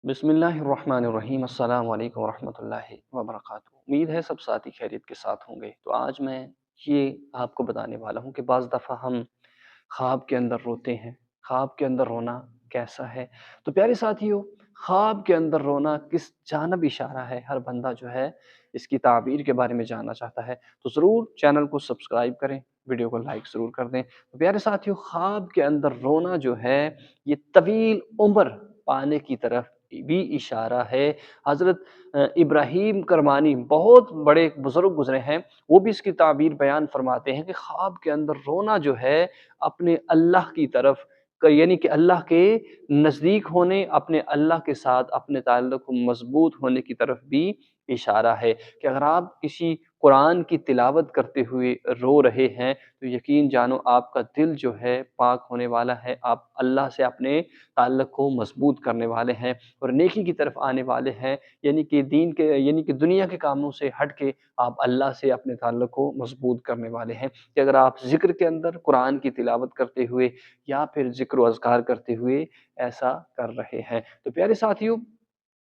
बिस्मिल्लाहिर्रहमानिर्रहीम अस्सलाम वालेकुम वरहमतुल्लाहि वबरकातुहू। उम्मीद है सब साथी खैरियत के साथ होंगे। तो आज मैं ये आपको बताने वाला हूँ कि बाज़ दफ़ा हम ख्वाब के अंदर रोते हैं। ख्वाब के अंदर रोना कैसा है? तो प्यारे साथियों, ख्वाब के अंदर रोना किस जानिब इशारा है? हर बंदा जो है इसकी ताबीर के बारे में जानना चाहता है। तो ज़रूर चैनल को सब्सक्राइब करें, वीडियो को लाइक ज़रूर कर दें। तो प्यारे साथियों, ख्वाब के अंदर रोना जो है ये तवील उम्र पाने की तरफ भी इशारा है। हज़रत इब्राहीम करमानी बहुत बड़े बुज़ुर्ग गुज़रे हैं, वो भी इसकी ताबीर बयान फ़रमाते हैं कि ख्वाब के अंदर रोना जो है अपने अल्लाह की तरफ यानी कि अल्लाह के नज़दीक होने, अपने अल्लाह के साथ अपने ताल्लुक़ मज़बूत होने की तरफ भी इशारा है कि अगर आप किसी कुरान की तिलावत करते हुए रो रहे हैं, तो यकीन जानो आपका दिल जो है पाक होने वाला है। आप अल्लाह से अपने ताल्लुक़ को मज़बूत करने वाले हैं और नेकी की तरफ आने वाले हैं। यानी कि दुनिया के कामों से हट के आप अल्लाह से अपने ताल्लुक़ को मज़बूत करने वाले हैं कि अगर आप ज़िक्र के अंदर कुरान की तिलावत करते हुए या फिर ज़िक्र व अज़कार करते हुए ऐसा कर रहे हैं। तो प्यारे साथियों,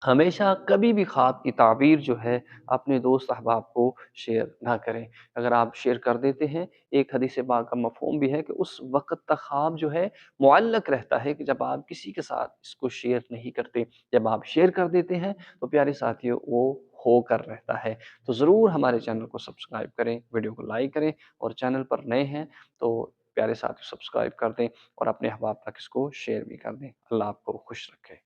हमेशा कभी भी ख्वाब की ताबीर जो है अपने दोस्त अहबाब को शेयर ना करें। अगर आप शेयर कर देते हैं, एक हदीस पाक का मफ़हूम भी है कि उस वक़्त तक ख्वाब जो है मुअल्लक़ रहता है कि जब आप किसी के साथ इसको शेयर नहीं करते। जब आप शेयर कर देते हैं तो प्यारे साथियों वो होकर रहता है। तो ज़रूर हमारे चैनल को सब्सक्राइब करें, वीडियो को लाइक करें और चैनल पर नए हैं तो प्यारे साथियों सब्सक्राइब कर दें और अपने अहबाब तक इसको शेयर भी कर दें। अल्लाह आपको खुश रखे।